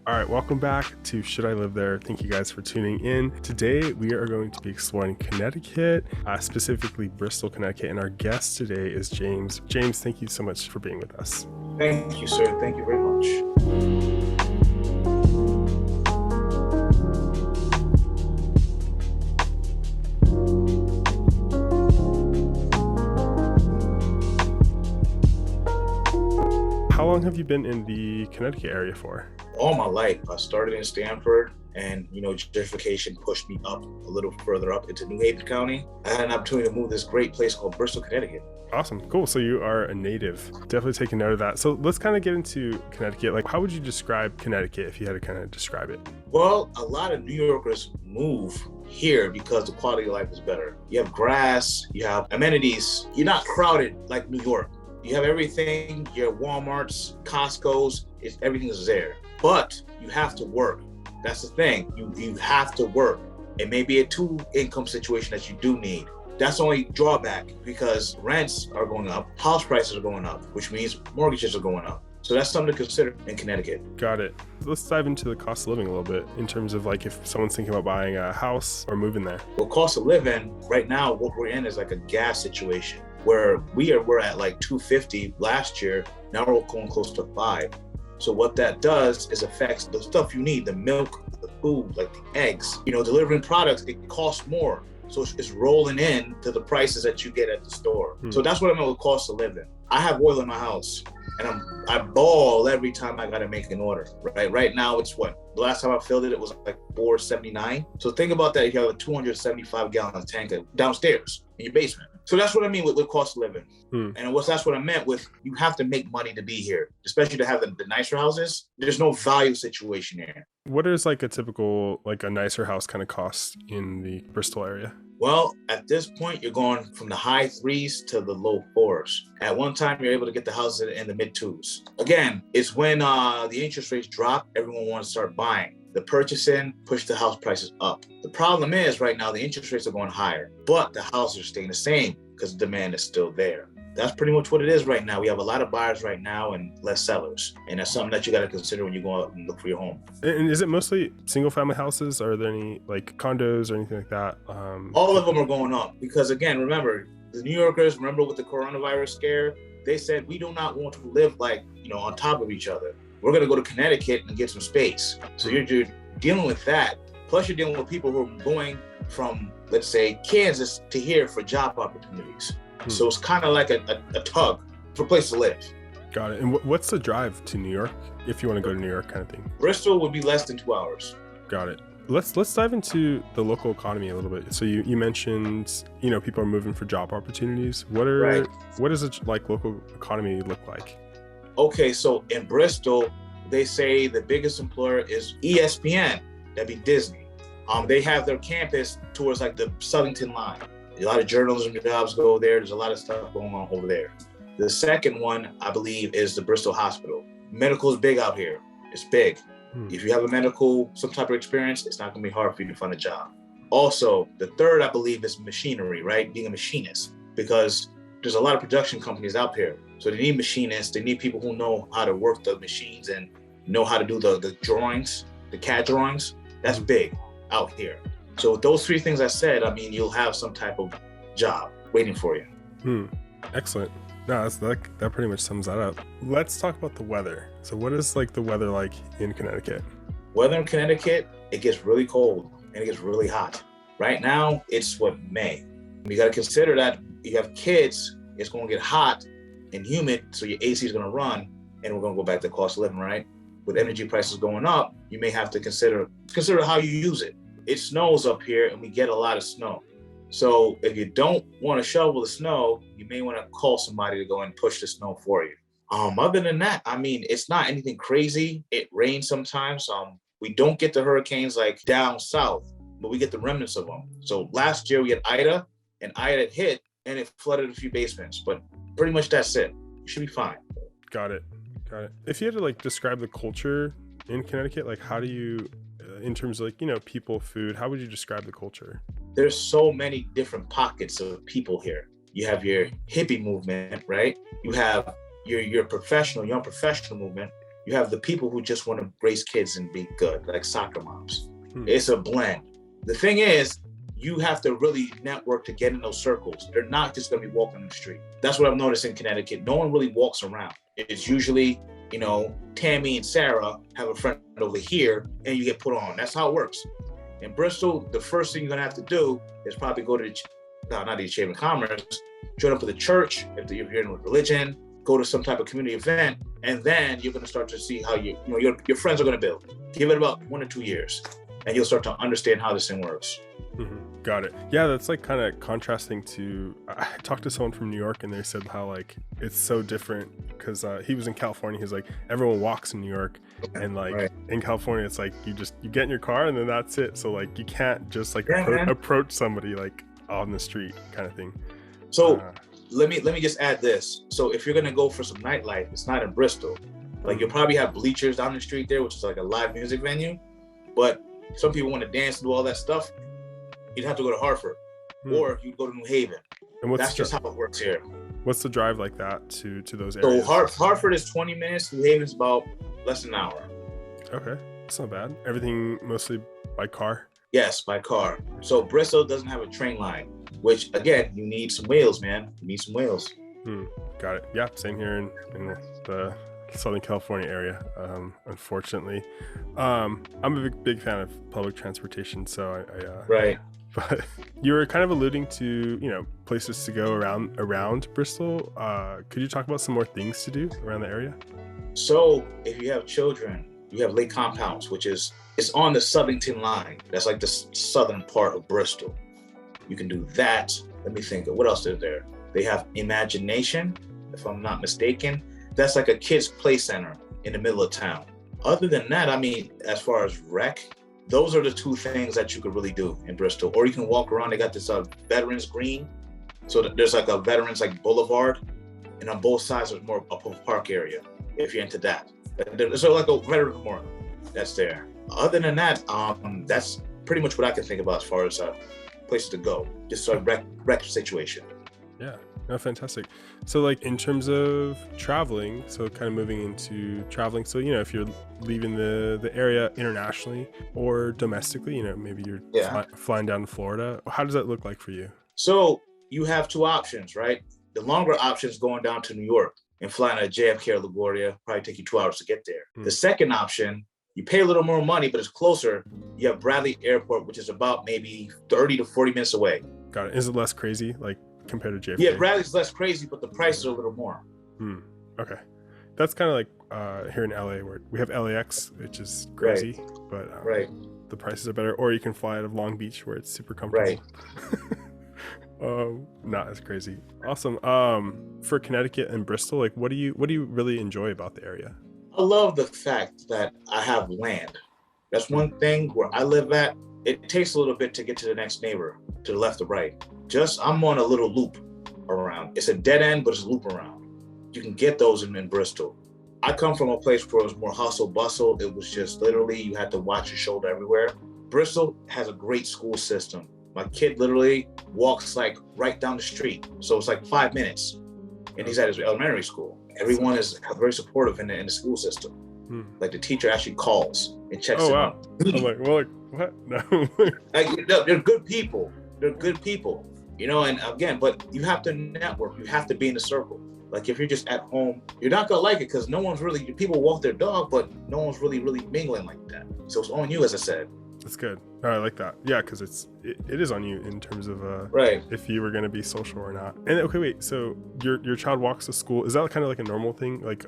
All right, welcome back to Should I Live There? Thank you guys for tuning in. Today, we are going to be exploring Connecticut, specifically Bristol, Connecticut, and our guest today is James. James, thank you so much for being with us. Thank you, sir. Thank you very much. How long have you been in the Connecticut area for? All my life, I started in Stamford, and gentrification pushed me up a little further up into New Haven County. I had an opportunity to move to this great place called Bristol, Connecticut. Awesome, cool. So you are a native. Definitely take a note of that. So let's kind of get into Connecticut. Like, how would you describe Connecticut if you had to kind of describe it? Well, a lot of New Yorkers move here because the quality of life is better. You have grass, you have amenities. You're not crowded like New York. You have everything, your Walmarts, Costco's, everything is there. But you have to work. That's the thing. You have to work. It may be a two-income situation that you do need. That's the only drawback because rents are going up, house prices are going up, which means mortgages are going up. So that's something to consider in Connecticut. Got it. Let's dive into the cost of living a little bit in terms of like if someone's thinking about buying a house or moving there. Well, cost of living right now, what we're in is like a gas situation where we're at like $2.50 last year. Now we're going close to $5. So what that does is affects the stuff you need, the milk, the food, like the eggs. Delivering products, it costs more. So it's rolling in to the prices that you get at the store. So that's what I meant with cost of living. I have oil in my house and I bawl every time I gotta make an order, right? Right now it's what? The last time I filled it, it was like $4.79. So think about that if you have a 275-gallon tank downstairs in your basement. So that's what I mean with cost of living. And that's what I meant with you have to make money to be here, especially to have the nicer houses. There's no value situation here. What is like a typical, like a nicer house kind of cost in the Bristol area? Well, at this point, you're going from the high threes to the low fours. At one time, you're able to get the houses in the mid twos. Again, it's when the interest rates drop, everyone wants to start buying. The purchasing pushed the house prices up. The problem is right now, the interest rates are going higher, but the houses are staying the same because the demand is still there. That's pretty much what it is right now. We have a lot of buyers right now and less sellers. And that's something that you got to consider when you go out and look for your home. And is it mostly single family houses? Are there any like condos or anything like that? All of them are going up because again, remember, the New Yorkers, remember with the coronavirus scare, they said, we do not want to live like, on top of each other. We're going to go to Connecticut and get some space. So you're dealing with that. Plus you're dealing with people who are going from, let's say, Kansas to here for job opportunities. So it's kind of like a tug for a place to live. Got it. And what's the drive to New York if you want to go to New York kind of thing? Bristol would be less than 2 hours. Got it. Let's dive into the local economy a little bit. So you mentioned, people are moving for job opportunities. What does a like local economy look like? Okay, so in Bristol, they say the biggest employer is ESPN. That'd be Disney. They have their campus towards like the Southington line. A lot of journalism jobs go there. There's a lot of stuff going on over there. The second one, I believe, is the Bristol Hospital. Medical is big out here. It's big. If you have some type of experience, it's not going to be hard for you to find a job. Also, the third, I believe, is machinery, right? Being a machinist, because there's a lot of production companies out here. So they need machinists. They need people who know how to work the machines and know how to do the drawings, the CAD drawings. That's big out here. So with those three things I said, you'll have some type of job waiting for you. Excellent. No, that pretty much sums that up. Let's talk about the weather. So what is like the weather like in Connecticut? Weather in Connecticut, it gets really cold and it gets really hot. Right now, it's May. You got to consider that you have kids, it's going to get hot and humid, so your AC is going to run, and we're going to go back to cost of living, right? With energy prices going up, you may have to consider how you use it. It snows up here and we get a lot of snow. So if you don't want to shovel the snow, you may want to call somebody to go and push the snow for you. Other than that, it's not anything crazy. It rains sometimes. We don't get the hurricanes like down south, but we get the remnants of them. So last year we had Ida, and Ida hit and it flooded a few basements, but pretty much that's it. You should be fine. Got it. If you had to like describe the culture in Connecticut, like how do you, in terms of like, people, food, how would you describe the culture? There's so many different pockets of people here. You have your hippie movement, right? You have your young professional movement. You have the people who just want to raise kids and be good, like soccer moms. Hmm. It's a blend. The thing is, you have to really network to get in those circles. They're not just going to be walking on the street. That's what I've noticed in Connecticut. No one really walks around. It's usually, Tammy and Sarah have a friend over here and you get put on. That's how it works. In Bristol, the first thing you're going to have to do is probably go to not the Chamber of Commerce, join up with a church if you're in with religion, go to some type of community event, and then you're going to start to see how your friends are going to build. Give it about 1 or 2 years, and you'll start to understand how this thing works. Mm-hmm. Got it. Yeah, that's like kind of contrasting to, I talked to someone from New York and they said how like it's so different because he was in California. He's like, everyone walks in New York, and like right. In California it's like you get in your car and then that's it. So like you can't just like approach somebody like on the street kind of thing. So let me just add this. So if you're gonna go for some nightlife, it's not in Bristol. Like you'll probably have bleachers down the street there, which is like a live music venue, but some people want to dance and do all that stuff. You'd have to go to Hartford, or you go to New Haven. And that's just how it works here. What's the drive like that to those areas? So Hartford is 20 minutes. New Haven's about less than an hour. Okay, that's not bad. Everything mostly by car? Yes, by car. So Bristol doesn't have a train line, which again, you need some wheels, man. You need some wheels. Got it. Yeah, same here in the Southern California area. Unfortunately, I'm a big fan of public transportation, so I right. But you were kind of alluding to places to go around Bristol. Could you talk about some more things to do around the area? So if you have children, you have Lake Compounce, it's on the Southington line. That's like the southern part of Bristol. You can do that. Let me think. What else is there? They have Imagination, if I'm not mistaken. That's like a kids' play center in the middle of town. Other than that, I mean, as far as rec, those are the two things that you could really do in Bristol. Or you can walk around. They got this Veterans Green. So there's like a Veterans boulevard, and on both sides there's more up a park area if you're into that. So like a Veterans Memorial that's there. Other than that, that's pretty much what I can think about as far as places to go. Just a rec situation. Yeah. No, fantastic. So like in terms of traveling, so kind of moving into traveling. So, if you're leaving the area internationally or domestically, maybe you're flying down to Florida. How does that look like for you? So you have two options, right? The longer option is going down to New York and flying to JFK or LaGuardia, probably take you 2 hours to get there. The second option, you pay a little more money, but it's closer. You have Bradley Airport, which is about maybe 30 to 40 minutes away. Got it. Is it less crazy? Like compared to JFK? Yeah, Bradley's less crazy, but the prices are a little more. Okay. That's kind of like here in LA where we have LAX, which is crazy, but the prices are better. Or you can fly out of Long Beach where it's super comfortable. Right. Not as crazy. Awesome. For Connecticut and Bristol, like what do you really enjoy about the area? I love the fact that I have land. That's one thing where I live at. It takes a little bit to get to the next neighbor, to the left or right. I'm on a little loop around. It's a dead end, but it's a loop around. You can get those in Bristol. I come from a place where it was more hustle bustle. It was just literally, you had to watch your shoulder everywhere. Bristol has a great school system. My kid literally walks like right down the street. So it's like 5 minutes. And he's at his elementary school. Everyone is very supportive in the school system. Like the teacher actually calls and checks him out. I'm like, well, like, what? No. They're good people. They're good people. And again, but you have to network. You have to be in the circle. Like if you're just at home, you're not gonna like it because no one's really, people walk their dog, but no one's really mingling like that. So it's on you, as I said. That's good. I like that. Yeah, because it is on you in terms of if you were going to be social or not. And okay, wait. So your child walks to school. Is that kind of like a normal thing, like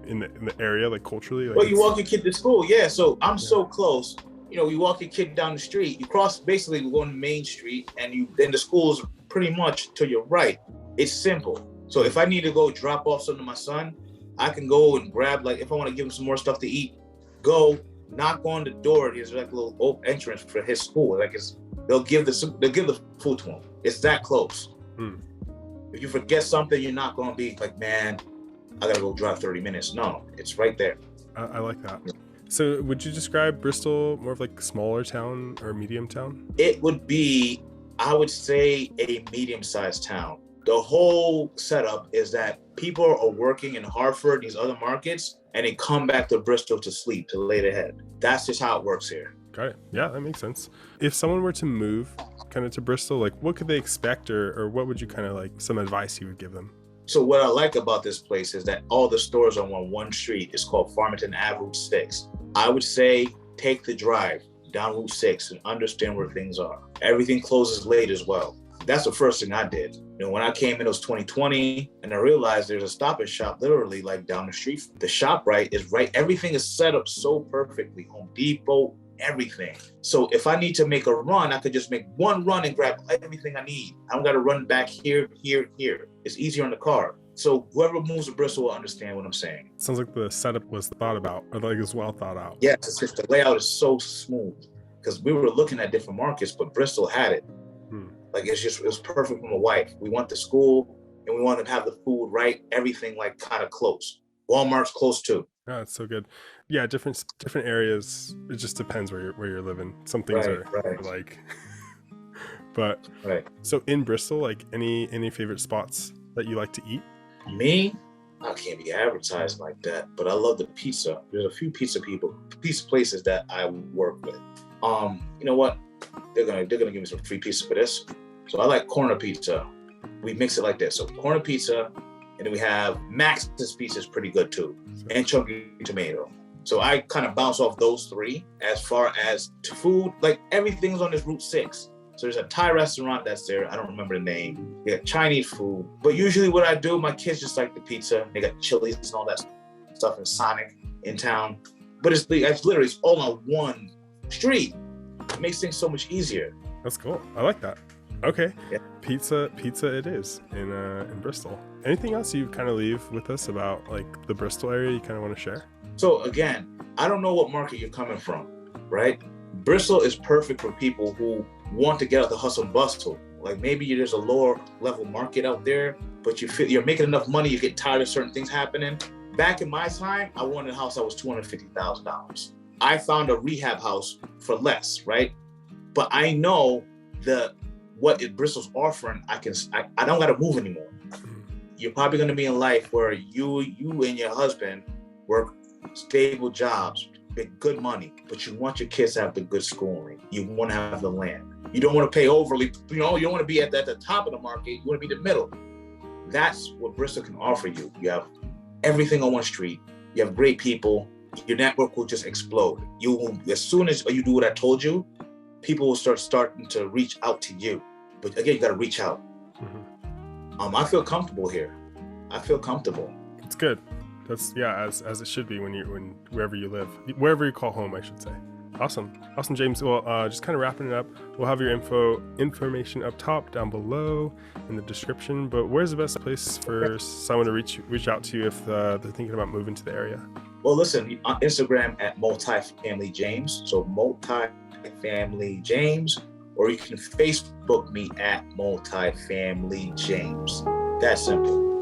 in the area, like culturally? Like, well, you walk your kid to school. Yeah. So I'm so close. You walk your kid down the street. You cross basically going Main Street, and then the school is pretty much to your right. It's simple. So if I need to go drop off something to my son, I can go and grab, like if I want to give him some more stuff to eat, go. Knock on the door. There's like a little open entrance for his school. Like they'll give the food to him. It's that close. If you forget something, you're not going to be like, man, I gotta go drive 30 minutes. No, it's right there. I like that. So would you describe Bristol more of like smaller town or medium town? It would be, I would say, a medium-sized town. The whole setup is that people are working in Hartford, these other markets, and they come back to Bristol to sleep, to lay their head. That's just how it works here. Got it. Yeah, that makes sense. If someone were to move kind of to Bristol, like what could they expect, or what would you kind of like some advice you would give them? So what I like about this place is that all the stores are on one street. It's called Farmington Ave, Route 6. I would say take the drive down Route 6 and understand where things are. Everything closes late as well. That's the first thing I did. You know, when I came in, it was 2020, and I realized there's a Stop and Shop literally like down the street. The ShopRite is right. Everything is set up so perfectly. Home Depot, everything. So if I need to make a run, I could just make one run and grab everything I need. I don't got to run back here. It's easier in the car. So whoever moves to Bristol will understand what I'm saying. Sounds like the setup was thought about, or like it's well thought out. Yes, it's just the layout is so smooth, because we were looking at different markets, but Bristol had it. Like it was perfect for my wife. We went to school and we wanted to have the food right, everything like kind of close. Walmart's close too. Oh, that's so good. Yeah, different areas. It just depends where you're living. Some things are like, but so in Bristol, like any favorite spots that you like to eat? Me, I can't be advertised like that, but I love the pizza. There's a few pizza places that I work with. You know what? They're gonna give me some free pizza for this. So I like corner pizza. We mix it like this. So corner pizza, and then we have Max's pizza is pretty good too, and chunky tomato. So I kind of bounce off those three. As far as to food, like everything's on this Route 6. So there's a Thai restaurant that's there. I don't remember the name. We got Chinese food. But usually what I do, my kids just like the pizza. They got Chili's and all that stuff in Sonic in town. But it's literally all on one street. It makes things so much easier. That's cool. I like that. Okay. Yeah. Pizza it is in Bristol. Anything else you kind of leave with us about like the Bristol area you kind of want to share? So again, I don't know what market you're coming from, right? Bristol is perfect for people who want to get out the hustle and bustle. Like maybe there's a lower level market out there, but you feel you're making enough money, you get tired of certain things happening. Back in my time, I wanted a house that was $250,000. I found a rehab house for less, right? But I know what Bristol's offering, I don't gotta move anymore. You're probably gonna be in life where you and your husband work stable jobs, make good money, but you want your kids to have the good schooling. You want to have the land. You don't want to pay overly, you don't want to be at the top of the market. You want to be the middle. That's what Bristol can offer you. You have everything on one street. You have great people. Your network will just explode. As soon as you do what I told you, people will starting to reach out to you. But again, you got to reach out. I feel comfortable here. I feel comfortable. It's good. That's as it should be when wherever you live, wherever you call home, I should say. Awesome, James. Well, just kind of wrapping it up. We'll have your information up top, down below, in the description. But where's the best place for someone to reach out to you if they're thinking about moving to the area? Well, listen, on Instagram at Multifamily James. So Multifamily James, or you can Facebook me at Multifamily James. That's simple.